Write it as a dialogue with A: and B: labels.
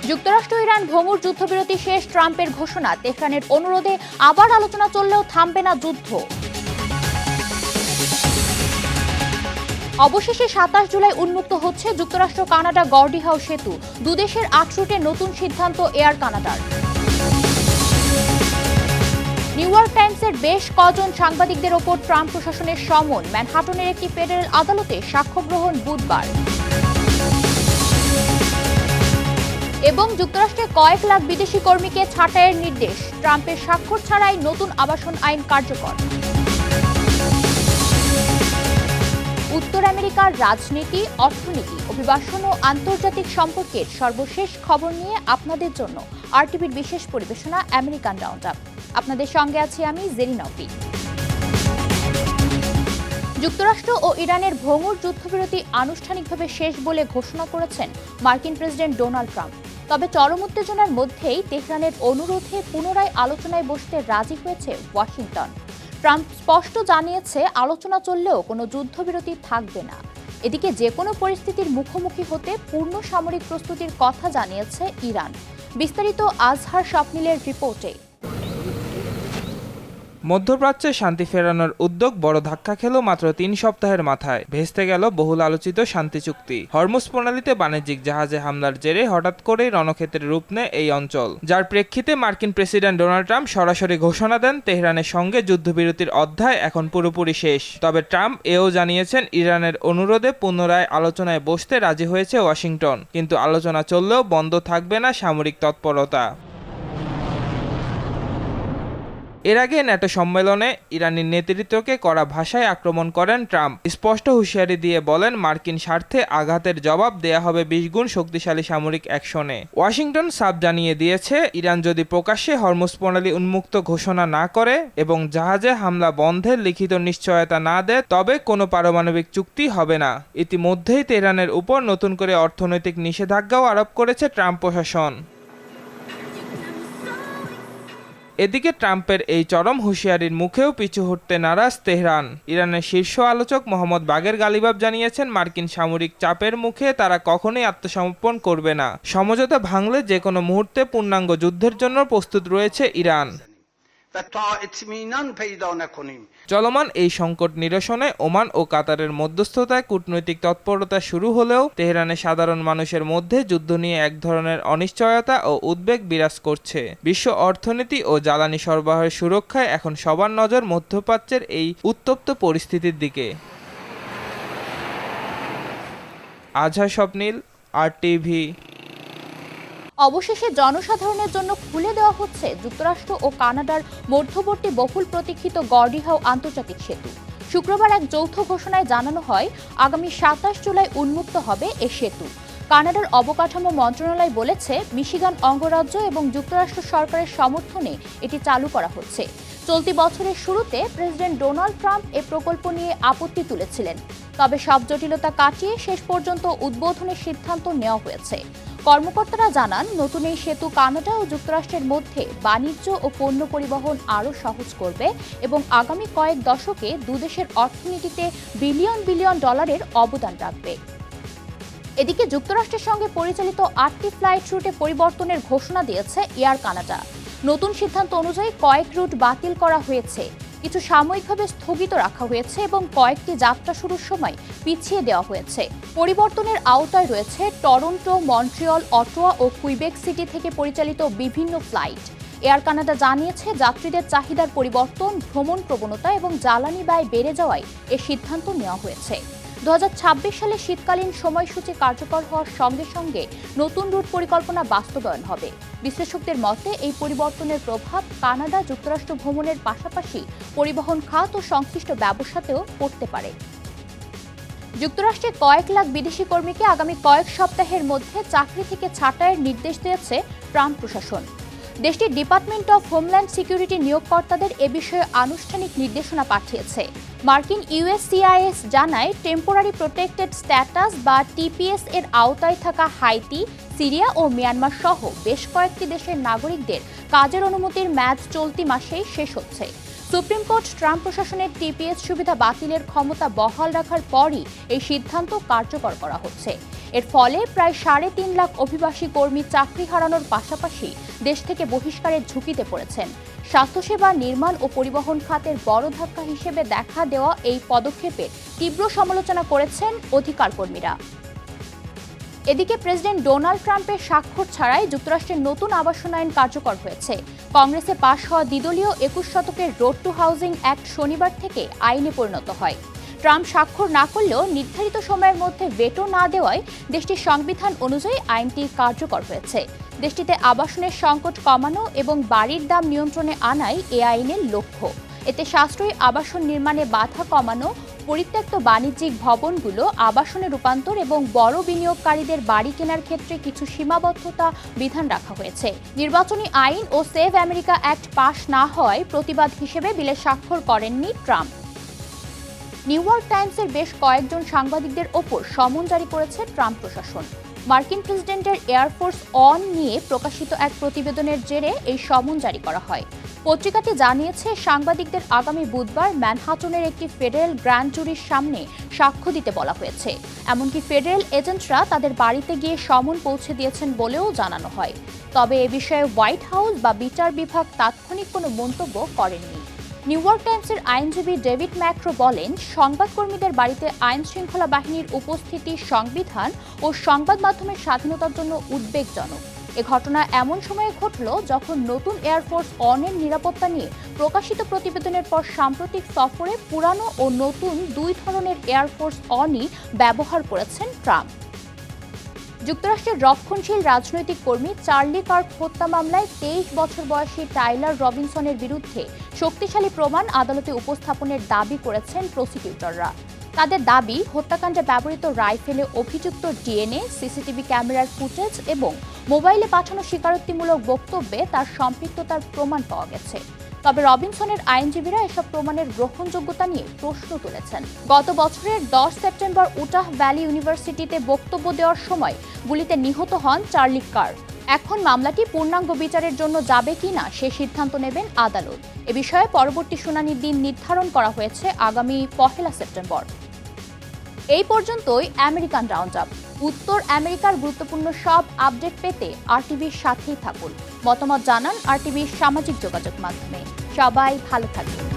A: যুক্তরাষ্ট্র ইরান ভঙ্গুর যুদ্ধবিরতি শেষ, ট্রাম্পের ঘোষণা তেহরানের অনুরোধে আবার আলোচনা চললেও থামবে না যুদ্ধ। অবশেষে ২৭ জুলাই উন্মুক্ত হচ্ছে যুক্তরাষ্ট্র কানাডা গর্ডি হাউস সেতু, দুদেশের ৮ রুটে নতুন সিদ্ধান্ত এয়ার কানাডার। নিউ ইয়র্ক টাইমসের বেশ কজন সাংবাদিকদের ওপর ট্রাম্প প্রশাসনের সমন, ম্যানহাটনের একটি ফেডারেল আদালতে সাক্ষ্য গ্রহণ বুধবার। এবং যুক্তরাষ্ট্রে কয়েক লাখ বিদেশি কর্মীকে ছাঁটাইয়ের নির্দেশ, ট্রাম্পের স্বাক্ষর ছাড়াই নতুন আবাসন আইন কার্যকর। উত্তর আমেরিকার রাজনীতি, অর্থনীতি, অভিবাসন ও আন্তর্জাতিক সম্পর্কের সর্বশেষ খবর নিয়ে আপনাদের জন্য আরটিভির বিশেষ পরিবেশনা আমেরিকান রাউন্ড আপ। আপনাদের সঙ্গে আছি আমি জেরিন নওফি। যুক্তরাষ্ট্র ও ইরানের ভঙ্গুর যুদ্ধবিরতি আনুষ্ঠানিকভাবে শেষ বলে ঘোষণা করেছেন মার্কিন প্রেসিডেন্ট ডোনাল্ড ট্রাম্প। তবে চরম উত্তেজনার মধ্যেই তেহরানের অনুরোধে পুনরায় আলোচনায় বসতে রাজি হয়েছে ওয়াশিংটন। ট্রাম্প স্পষ্ট জানিয়েছে আলোচনা চললেও কোনো যুদ্ধবিরতি থাকবে না। এদিকে যে কোনো পরিস্থিতির মুখোমুখি হতে পূর্ণ সামরিক প্রস্তুতির কথা জানিয়েছে ইরান। বিস্তারিত আজহার স্বপ্নিলের রিপোর্টে।
B: মধ্যপ্রাচ্যে শান্তি ফেরানোর উদ্যোগ বড় ধাক্কা খেল মাত্র ৩ সপ্তাহের মাথায়। ভেস্তে গেল বহুল আলোচিত শান্তি চুক্তি। হরমুজ প্রণালীতে বাণিজ্যিক জাহাজে হামলার জেরে হঠাৎ করেই রণক্ষেত্রের রূপ নেয় এই অঞ্চল, যার প্রেক্ষিতে মার্কিন প্রেসিডেন্ট ডোনাল্ড ট্রাম্প সরাসরি ঘোষণা দেন তেহরানের সঙ্গে যুদ্ধবিরতির অধ্যায় এখন পুরোপুরি শেষ। তবে ট্রাম্প এও জানিয়েছেন ইরানের অনুরোধে পুনরায় আলোচনায় বসতে রাজি হয়েছে ওয়াশিংটন, কিন্তু আলোচনা চললেও বন্ধ থাকবে না সামরিক তৎপরতা। এর আগে ন্যাটো সম্মেলনে ইরানি নেতৃত্বকে কড়া ভাষায় আক্রমণ করেন ট্রাম্প। স্পষ্ট হুঁশিয়ারি দিয়ে বলেন মার্কিন স্বার্থে আঘাতের জবাব দেয়া হবে ২০ গুণ শক্তিশালী সামরিক অ্যাকশনে। ওয়াশিংটন সাফ জানিয়ে দিয়েছে ইরান যদি প্রকাশ্যে হরমুজ প্রণালী উন্মুক্ত ঘোষণা না করে এবং জাহাজে হামলা বন্ধের লিখিত নিশ্চয়তা না দেয় তবে কোনো পারমাণবিক চুক্তি হবে না। ইতিমধ্যেই তেহরানের উপর নতুন করে অর্থনৈতিক নিষেধাজ্ঞাও আরোপ করেছে ট্রাম্প প্রশাসন। এদিকে ট্রাম্পের এই চরম হুঁশিয়ারির মুখেও পিছু হটতে নারাজ তেহরান। ইরানের শীর্ষ আলোচক মোহাম্মদ বাগের গালিবাব জানিয়েছেন মার্কিন সামরিক চাপের মুখে তারা কখনোই আত্মসমর্পণ করবে না। সমঝোতা ভাঙলে যে কোনো মুহূর্তে পূর্ণাঙ্গ যুদ্ধের জন্য প্রস্তুত রয়েছে ইরান। চলমান এই সংকট নিরসনে ওমান ও কাতারের মধ্যস্থতায় কূটনৈতিক তৎপরতা শুরু হলেও তেহরানের সাধারণ মানুষের মধ্যে যুদ্ধ নিয়ে এক ধরনের অনিশ্চয়তা ও উদ্বেগ বিরাজ করছে। বিশ্ব অর্থনীতি ও জ্বালানি সরবরাহের সুরক্ষায় এখন সবার নজর মধ্যপ্রাচ্যের এই উত্তপ্ত পরিস্থিতির দিকে। আজহার স্বপ্নিল, আরটিভি।
A: অবশেষে জনসাধারণের জন্য খুলে দেওয়া হচ্ছে যুক্তরাষ্ট্র ও কানাডার মধ্যবর্তী বহুল প্রতীক্ষিত গর্ডি হাউস আন্তর্জাতিক সেতু। শুক্রবার এক যৌথ ঘোষণায় জানানো হয় আগামী ২৭ জুলাই উন্মুক্ত হবে এ সেতু। কানাডার অবকাঠামো মন্ত্রণালয় বলেছে মিশিগান অঙ্গরাজ্য এবং যুক্তরাষ্ট্র সরকারের সমর্থনে এটি চালু করা হচ্ছে। চলতি বছরের শুরুতে প্রেসিডেন্ট ডোনাল্ড ট্রাম্প এ প্রকল্প নিয়ে আপত্তি তুলেছিলেন, তবে সব জটিলতা কাটিয়ে শেষ পর্যন্ত উদ্বোধনের সিদ্ধান্ত নেওয়া হয়েছে। কর্মকর্তারা জানান নতুন এই সেতু কানাডা ও যুক্তরাষ্ট্রের মধ্যে বাণিজ্য ও পণ্য পরিবহন আরও সহজ করবে এবং আগামী কয়েক দশকে দুদেশের অর্থনীতিতে বিলিয়ন বিলিয়ন ডলারের অবদান রাখবে। এদিকে যুক্তরাষ্ট্রের সঙ্গে পরিচালিত ৮টি ফ্লাইট রুটে পরিবর্তনের ঘোষণা দিয়েছে এয়ার কানাডা। নতুন সিদ্ধান্ত অনুযায়ী কয়েক রুট বাতিল করা হয়েছে, কিছু সাময়িকভাবে স্থগিত রাখা হয়েছে এবং কয়েকটি যাত্রা শুরুর সময় পিছিয়ে দেওয়া হয়েছে। পরিবর্তনের আওতায় রয়েছে টরন্টো, মন্ট্রিয়ল, অটোয়া ও কুইবেক সিটি থেকে পরিচালিত বিভিন্ন ফ্লাইট। এয়ার কানাডা জানিয়েছে যাত্রীদের চাহিদার পরিবর্তন, ভ্রমণ প্রবণতা এবং জ্বালানি ব্যয় বেড়ে যাওয়ায় এ সিদ্ধান্ত নেওয়া হয়েছে। ২০২৬ সালে শীতকালীন সময়সূচি কার্যকর হওয়ার সঙ্গে সঙ্গে নতুন রুট পরিকল্পনা বাস্তবায়ন হবে। বিশ্লেষকদের মতে এই পরিবর্তনের প্রভাব কানাডা যুক্তরাষ্ট্র ভ্রমণের পাশাপাশি পরিবহন খাত ও সংশ্লিষ্ট ব্যবসাতেও পড়তে পারে। যুক্তরাষ্ট্রে কয়েক লাখ বিদেশি কর্মীকে আগামী কয়েক সপ্তাহের মধ্যে চাকরি থেকে ছাঁটাইয়ের নির্দেশ দিয়েছে ট্রাম্প প্রশাসন। দেশটির ডিপার্টমেন্ট অফ হোমল্যান্ড সিকিউরিটি নিয়োগকর্তাদের এ বিষয়ে আনুষ্ঠানিক নির্দেশনা পাঠিয়েছে। মার্কিন ইউএসসিআইএস জানায় টেম্পোরারি প্রোটেক্টেড স্ট্যাটাস বা টিপিএস এর আওতায় থাকা হাইতি, সিরিয়া ও মিয়ানমার সহ বেশ কয়েকটি দেশের নাগরিকদের কাজের অনুমতির মেয়াদ চলতি মাসেই শেষ হচ্ছে। সুপ্রিম কোর্ট ট্রাম্প প্রশাসনের টিপিএস সুবিধা বাতিলের ক্ষমতা বহাল রাখার পরই এই সিদ্ধান্ত কার্যকর করা হচ্ছে। এর ফলে প্রায় 3.5 লাখ অভিবাসী কর্মী চাকরি হারানোর পাশাপাশি দেশ থেকে বহিষ্কারের ঝুঁকিতে পড়েছেন। স্বাস্থ্যসেবা, নির্মাণ ও পরিবহন খাতের বড় ধাক্কা হিসেবে দেখা দেওয়া এই পদক্ষেপের তীব্র সমালোচনা করেছেন অধিকার কর্মীরা। এদিকে প্রেসিডেন্ট ডোনাল্ড ট্রাম্পের স্বাক্ষর ছাড়াই যুক্তরাষ্ট্রের নতুন আবাসন আইন কার্যকর হয়েছে। কংগ্রেসে পাশ হওয়া দ্বিদলীয় 21 শতকের রোড টু হাউজিং অ্যাক্ট শনিবার থেকে আইনে পরিণত হয়। ট্রাম্প স্বাক্ষর না করলেও নির্ধারিত সময়ের মধ্যে ভেটো না দেওয়ায় দেশটির সংবিধান অনুযায়ী আইনটি কার্যকর হয়েছে। দেশটিতে আবাসনের সংকট কমানো এবং বাড়ির দাম নিয়ন্ত্রণে আনাই এ আইনের লক্ষ্য। এতে সাশ্রয়ী আবাসন নির্মাণে বাধা কমানো, পরিত্যক্ত বাণিজ্যিক ভবনগুলো আবাসনে রূপান্তর এবং বড় বিনিয়োগকারীদের বাড়ি কেনার ক্ষেত্রে কিছু সীমাবদ্ধতা বিধান রাখা হয়েছে। নির্বাচনী আইন ও সেভ আমেরিকা অ্যাক্ট পাশ না হওয়ায় প্রতিবাদ হিসেবে বিলে স্বাক্ষর করেননি ট্রাম্প। নিউ ইয়র্ক টাইমসের বেশ কয়েকজন সাংবাদিকদের ওপর সমন জারি করেছে ট্রাম্প প্রশাসন। মার্কিন প্রেসিডেন্টের এয়ারফোর্স অন নিয়ে প্রকাশিত এক প্রতিবেদনের জেরে এই সমন জারি করা হয়। পত্রিকাটি জানিয়েছে, সাংবাদিকদের আগামী বুধবার ম্যানহাটনের একটি ফেডারেল গ্র্যান্ড জুরির সামনে সাক্ষ্য দিতে বলা হয়েছে। এমনকি ফেডারেল এজেন্টরা তাদের বাড়িতে গিয়ে সমন পৌঁছে দিয়েছেন বলেও জানানো হয়। তবে এ বিষয়ে হোয়াইট হাউস বা বিচার বিভাগ তাৎক্ষণিক কোনো মন্তব্য করেননি। নিউ ইয়র্ক টাইমসের আইনজীবী ডেভিড ম্যাক্রো বলেন, সংবাদকর্মীদের বাড়িতে আইন শৃঙ্খলা বাহিনীর উপস্থিতি সংবিধান ও সংবাদ মাধ্যমের স্বাধীনতার জন্য উদ্বেগজনক। এ ঘটনা এমন সময়ে ঘটল যখন নতুন এয়ারফোর্স অনের নিরাপত্তা নিয়ে প্রকাশিত প্রতিবেদনের পর সাম্প্রতিক সফরে পুরানো ও নতুন দুই ধরনের এয়ারফোর্স অনই ব্যবহার করেছেন ট্রাম্প। যুক্তরাষ্ট্রের রক্ষণশীল রাজনৈতিক কর্মী চার্লি কার্ক হত্যা মামলায় 23 বছর বয়সী টাইলার রবিনসনের বিরুদ্ধে শক্তিশালী প্রমাণ আদালতে উপস্থাপনের দাবি করেছেন প্রসিকিউটররা। তাদের দাবি, হত্যাকাণ্ডে ব্যবহৃত রাইফেলে অভিযুক্ত ডিএনএ, সিসিটিভি ক্যামেরার ফুটেজ এবং মোবাইলে পাঠানো স্বীকারোক্তিমূলক বক্তব্যে তার সম্পৃক্ততার প্রমাণ পাওয়া গেছে। তবে রবিনসনের আইনজীবীরা এসব প্রমাণের গ্রহণযোগ্যতা নিয়ে প্রশ্ন তুলেছেন। গত বছরের 10 সেপ্টেম্বর উটাহ ভ্যালি ইউনিভার্সিটিতে বক্তব্য দেওয়ার সময় গুলিতে নিহত হন চার্লি কার্ক। এখন মামলাটি পূর্ণাঙ্গ বিচারের জন্য যাবে কিনা সে সিদ্ধান্ত নেবেন আদালত। এ বিষয়ে পরবর্তী শুনানির দিন নির্ধারণ করা হয়েছে আগামী 1 সেপ্টেম্বর। এই পর্যন্তই আমেরিকান রাউন্ড আপ। উত্তর আমেরিকার গুরুত্বপূর্ণ সব আপডেট পেতে আরটিভির সাথেই থাকুন। মতামত জানান আরটিভির সামাজিক যোগাযোগ মাধ্যমে। সবাই ভালো থাকবেন।